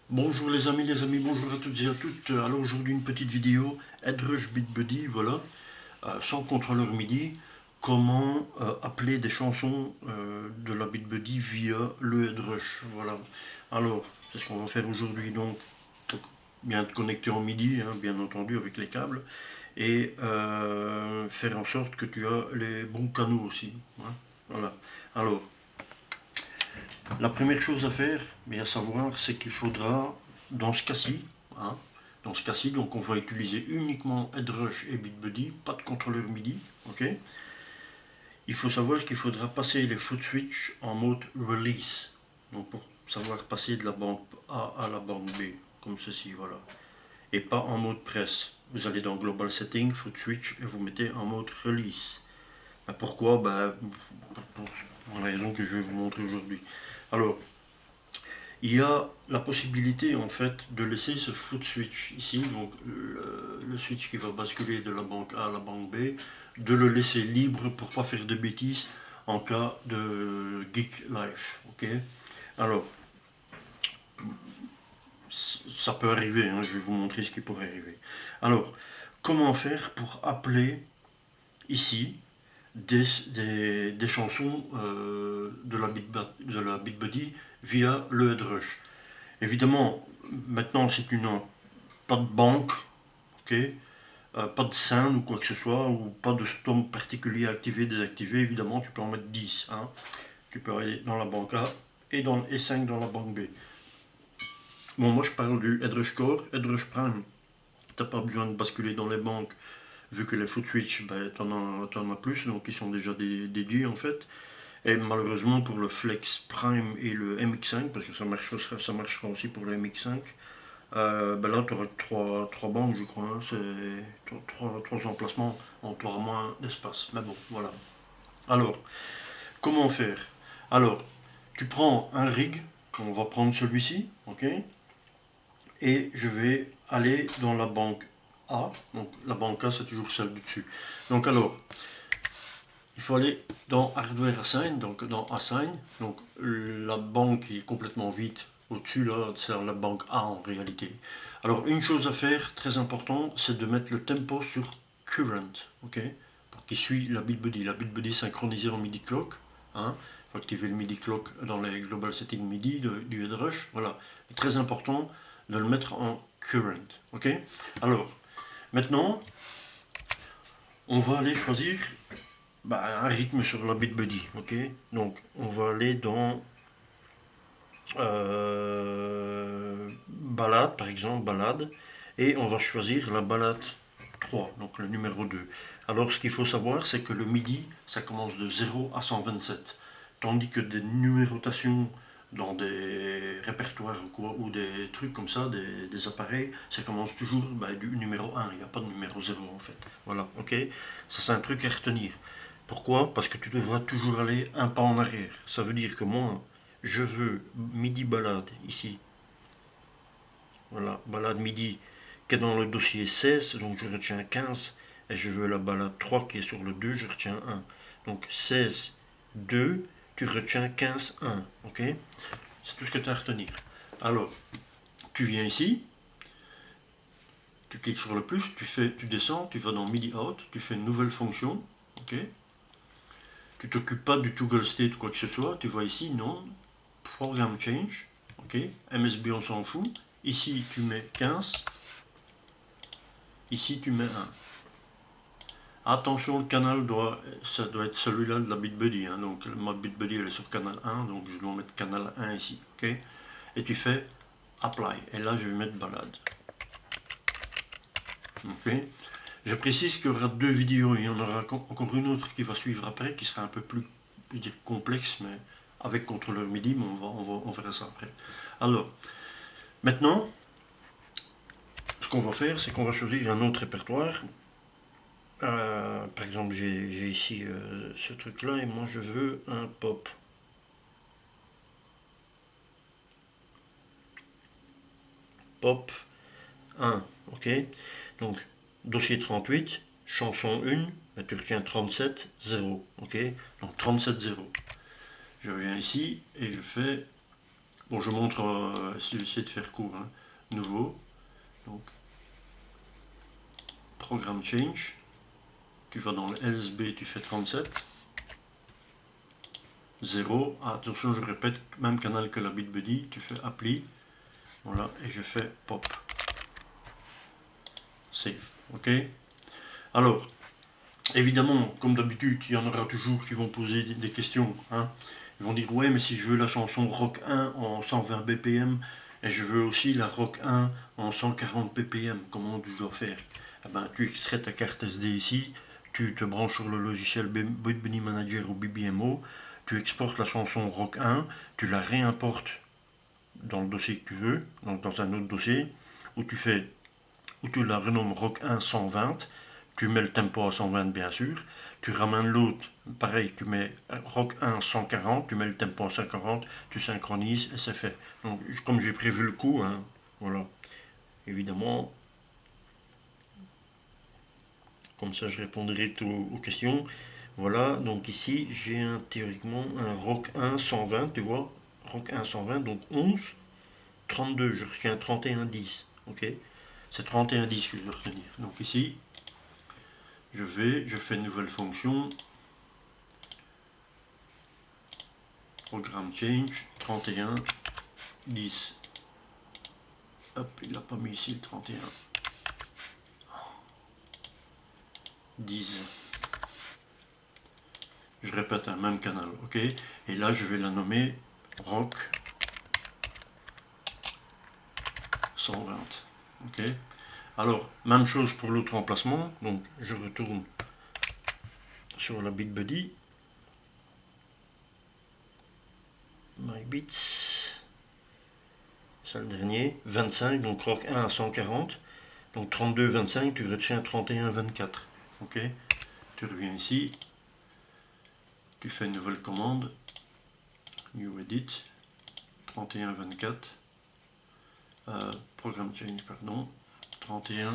Bonjour les amis, bonjour à toutes et à toutes. Alors aujourd'hui une petite vidéo, Headrush BitBuddy, voilà, sans contrôleur MIDI, comment appeler des chansons de la BitBuddy via le Headrush, voilà. Alors, c'est ce qu'on va faire aujourd'hui, donc bien te connecter en MIDI, hein, bien entendu avec les câbles, et faire en sorte que tu as les bons canaux aussi, hein, voilà. Alors, la première chose à faire, mais à savoir, c'est qu'il faudra, dans ce cas-ci, hein, donc on va utiliser uniquement Headrush et BitBuddy, pas de contrôleur MIDI, ok. Il faut savoir qu'il faudra passer les foot switch en mode release, donc pour savoir passer de la banque A à la banque B, comme ceci, voilà, et pas en mode press. Vous allez dans Global Setting, foot switch, et vous mettez en mode release. Pourquoi? Pour la raison que je vais vous montrer aujourd'hui. Alors, il y a la possibilité en fait de laisser ce foot switch ici, donc le switch qui va basculer de la banque A à la banque B, de le laisser libre pour pas faire de bêtises en cas de Geek Life. Ok. Alors, ça peut arriver, hein, je vais vous montrer ce qui pourrait arriver. Alors, comment faire pour appeler ici des chansons de la BitBuddy via le Headrush? Évidemment, maintenant, si tu n'as pas de banque, ok, pas de scène ou quoi que ce soit, ou pas de stomp particulier activé, désactivé, évidemment, tu peux en mettre 10. Hein. Tu peux aller dans la banque A et 5 dans la banque B. Bon, moi, je parle du Headrush Core, Headrush Prime. Tu n'as pas besoin de basculer dans les banques, vu que les foot switch, ben, tu en as plus, donc ils sont déjà dédiés en fait. Et malheureusement, pour le Flex Prime et le MX5, parce que ça marchera aussi pour le MX5, ben là, tu auras trois banques, je crois. Hein. C'est trois emplacements, tu auras moins d'espace. Mais bon, voilà. Alors, comment faire? Alors, tu prends un rig, on va prendre celui-ci, ok? Et je vais aller dans la banque A. Donc, la banque A, c'est toujours celle du dessus. Donc, alors, il faut aller dans Hardware Assign, donc dans Assign. Donc, la banque qui est complètement vide au-dessus, là, c'est la banque A en réalité. Alors, une chose à faire, très important, c'est de mettre le tempo sur Current, ok, pour qu'il suit la BitBuddy. La BitBuddy synchronisée en MIDI clock. Hein. Il faut activer le MIDI clock dans les Global Settings MIDI du Headrush. Voilà. Très important de le mettre en Current, ok. Alors, maintenant, on va aller choisir un rythme sur la BitBuddy, ok. Donc, on va aller dans balade, par exemple, balade, et on va choisir la balade 3, donc le numéro 2. Alors, ce qu'il faut savoir, c'est que le MIDI, ça commence de 0 à 127, tandis que des numérotations dans des répertoires ou, quoi, ou des trucs comme ça, des appareils, ça commence toujours du numéro 1, il n'y a pas de numéro 0 en fait. Voilà, ok. Ça, c'est un truc à retenir. Pourquoi? Parce que tu devras toujours aller un pas en arrière. Ça veut dire que moi, je veux midi balade ici. Voilà, balade midi qui est dans le dossier 16, donc je retiens 15. Et je veux la balade 3 qui est sur le 2, je retiens 1. Donc 16, 2, tu retiens 15, 1. Ok. C'est tout ce que tu as à retenir. Alors, tu viens ici, tu cliques sur le plus, tu descends, tu vas dans MIDI Out, tu fais une nouvelle fonction. Ok. Tu t'occupes pas du toggle state ou quoi que ce soit, tu vois ici, non, Program Change, ok, MSB on s'en fout, ici tu mets 15, ici tu mets 1. Attention, le canal ça doit être celui-là de la BitBuddy, hein, donc ma BitBuddy elle est sur canal 1, donc je dois mettre canal 1 ici, ok, et tu fais Apply, et là je vais mettre balade, ok. Je précise qu'il y aura deux vidéos, il y en aura encore une autre qui va suivre après, qui sera un peu plus, je dire, complexe, mais avec contrôleur MIDI, mais on verra ça après. Alors, maintenant, ce qu'on va faire, c'est qu'on va choisir un autre répertoire. Par exemple, j'ai ici ce truc-là, et moi je veux un pop. Pop 1, ok. Donc, dossier 38, chanson 1, tu retiens 37, 0, ok. Donc 37, 0. Je viens ici et je fais Bon, je montre, j'essaie de faire court, hein. Nouveau, donc programme change, tu vas dans le LSB, tu fais 37, 0, attention je répète, même canal que la BitBuddy, tu fais appli, voilà, et je fais pop, save, ok. Alors, évidemment, comme d'habitude, il y en aura toujours qui vont poser des questions, hein. Ils vont dire, ouais, mais si je veux la chanson Rock 1 en 120 BPM, et je veux aussi la Rock 1 en 140 BPM, comment je dois faire? Eh ben, tu extrais ta carte SD ici, tu te branches sur le logiciel BitBuddy Manager ou BBMO, tu exportes la chanson Rock 1, tu la réimportes dans le dossier que tu veux, donc dans un autre dossier, où tu la renommes Rock 1 120, tu mets le tempo à 120 bien sûr, tu ramènes l'autre, pareil, tu mets Rock 1 140, tu mets le tempo à 140, tu synchronises et c'est fait. Donc comme j'ai prévu le coup, hein, voilà, évidemment, comme ça je répondrai aux questions. Voilà, donc ici j'ai théoriquement un Rock 1 120, tu vois, Rock 1 120, donc 11, 32, je retiens 31 10, ok, c'est 31 10 que je dois retenir. Donc ici, je fais une nouvelle fonction, programme change, 31 10. Hop, il n'a pas mis ici le 31. 10. Je répète un même canal, ok. Et là, je vais la nommer Rock 120, ok. Alors, même chose pour l'autre emplacement. Donc, je retourne sur la BitBuddy. My Bits. C'est le dernier. 25, donc Rock 1 à 140. Donc 32, 25, tu retiens 31, 24. Ok. Tu reviens ici. Tu fais une nouvelle commande. New Edit. 31, 24. Programme change, pardon. 31,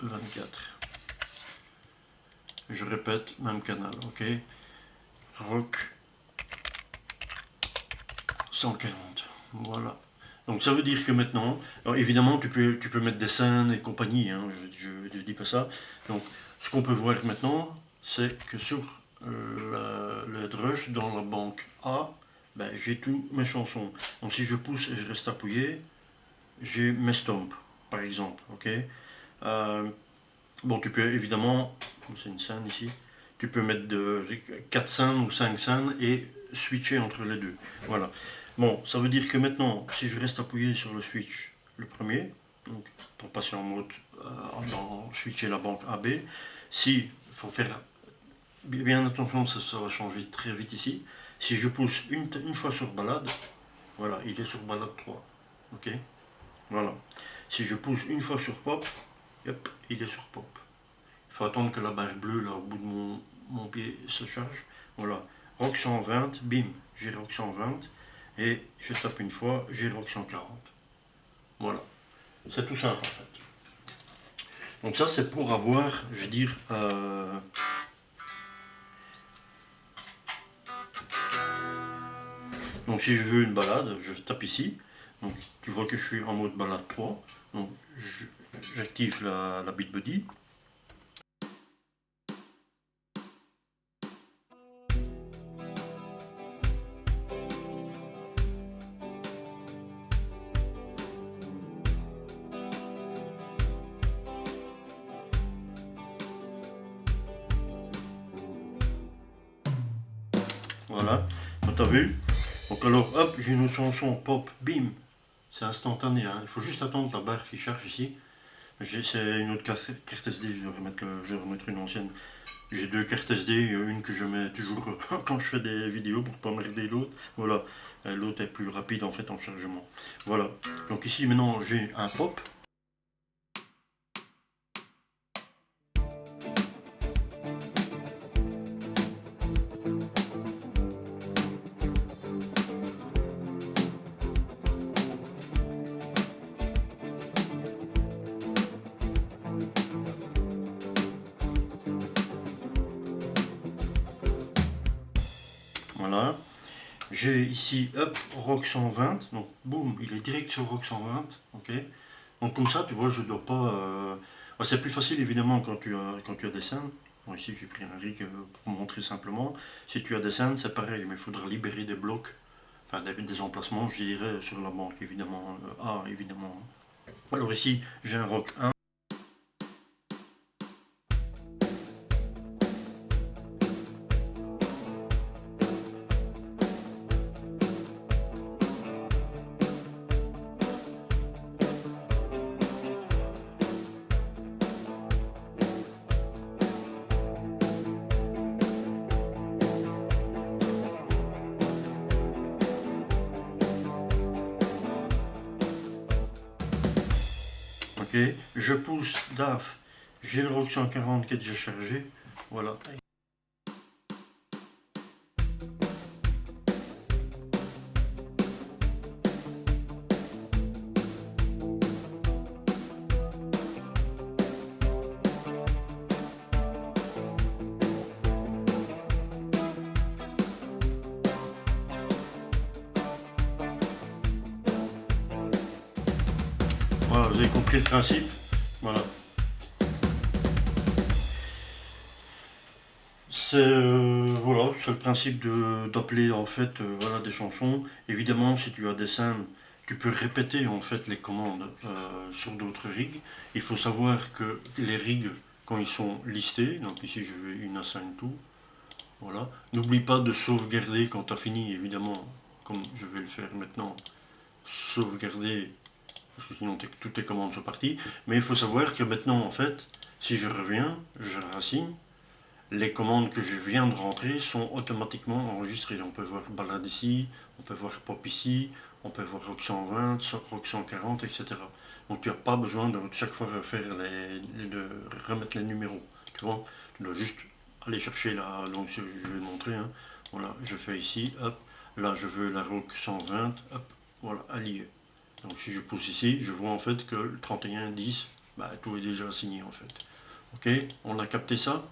24. Je répète, même canal, ok. Rock 140. Voilà. Donc ça veut dire que maintenant, alors évidemment tu peux mettre des scènes et compagnie, hein, je dis pas ça. Donc ce qu'on peut voir maintenant, c'est que sur le drush dans la banque A, ben, j'ai tous mes chansons. Donc si je pousse et je reste appuyé, j'ai mes stomps, par exemple, ok. Bon, tu peux évidemment, c'est une scène ici, tu peux mettre 4 scènes ou 5 scènes et switcher entre les deux. Voilà. Bon, ça veut dire que maintenant, si je reste appuyé sur le switch, le premier, donc pour passer en mode, switcher la banque AB, si, il faut faire bien attention, ça va changer très vite ici. Si je pousse une fois sur balade, voilà, il est sur balade 3. Ok. Voilà. Si je pousse une fois sur pop, hop, il est sur pop. Il faut attendre que la barre bleue là au bout de mon pied se charge. Voilà. Rock 120, bim, j'ai Rock 120. Et je tape une fois, j'ai Rock 140. Voilà. C'est tout simple en fait. Donc ça c'est pour avoir, je veux dire, donc si je veux une balade, je tape ici. Donc tu vois que je suis en mode balade 3. Donc j'active la BitBuddy. Voilà, donc t'as vu. Donc alors hop, j'ai une autre chanson, pop, bim. C'est instantané, hein. Il faut juste attendre la barre qui charge ici. C'est une autre carte SD, je vais remettre une ancienne. J'ai deux cartes SD, une que je mets toujours quand je fais des vidéos pour pas merder l'autre. Voilà, l'autre est plus rapide en fait en chargement. Voilà, donc ici maintenant j'ai un pop. Voilà, J'ai ici, hop, Rock 120, donc boum, il est direct sur Rock 120, ok. Donc comme ça, tu vois, je dois pas... c'est plus facile évidemment quand tu as des scènes. Bon, ici j'ai pris un rig pour montrer simplement. Si tu as des scènes, c'est pareil, mais il faudra libérer des blocs, enfin des emplacements, je dirais, sur la banque évidemment, A évidemment. Alors ici, j'ai un Rock 1. Ok, je pousse DAF, j'ai le Rock 140 qui est déjà chargé, voilà. Voilà, vous avez compris le principe. Voilà. Voilà, c'est le principe d'appeler en fait voilà, des chansons. Évidemment, si tu as des scènes, tu peux répéter en fait les commandes sur d'autres rigs. Il faut savoir que les rigs, quand ils sont listés, donc ici je vais une assign to, voilà. N'oublie pas de sauvegarder quand tu as fini, évidemment, comme je vais le faire maintenant, sauvegarder parce que sinon toutes tes commandes sont parties. Mais il faut savoir que maintenant, en fait, si je reviens, je rassigne, les commandes que je viens de rentrer sont automatiquement enregistrées. On peut voir balade ici, on peut voir pop ici, on peut voir rock 120, rock 140, etc. Donc tu n'as pas besoin de chaque fois de remettre les numéros. Tu vois, tu dois juste aller chercher là, donc je vais le montrer. Hein. Voilà, je fais ici, hop, là je veux la rock 120, hop, voilà, allié. Donc si je pousse ici, je vois en fait que le 31-10, bah, tout est déjà assigné en fait. Ok, on a capté ça.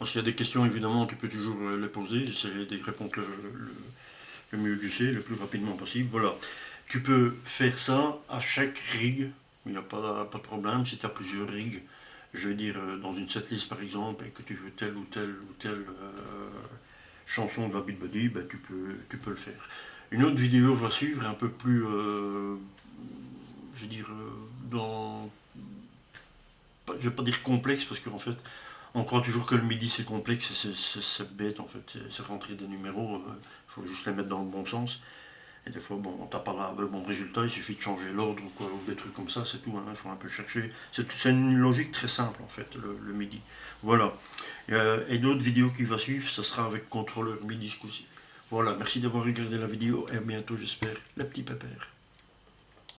S'il y a des questions, évidemment, tu peux toujours les poser. J'essaierai de répondre le mieux que je sais, le plus rapidement possible. Voilà. Tu peux faire ça à chaque rig. Il n'y a pas de problème. Si tu as plusieurs rigs, je veux dire, dans une setlist par exemple, et que tu veux telle ou telle chanson de la Beat Buddy, ben, tu peux le faire. Une autre vidéo va suivre, un peu plus, je veux dire, je vais pas dire complexe, parce qu'en fait, on croit toujours que le MIDI c'est complexe, c'est bête en fait, c'est rentrer des numéros, il faut juste les mettre dans le bon sens. Et des fois, bon, on tape pas le bon résultat, il suffit de changer l'ordre ou, quoi, ou des trucs comme ça, c'est tout, il faut un peu chercher. C'est une logique très simple en fait, le MIDI. Voilà. Et d'autres vidéos qui vont suivre, ça sera avec contrôleur MIDI ce coup-ci. Voilà, merci d'avoir regardé la vidéo et à bientôt j'espère, les petits pépères.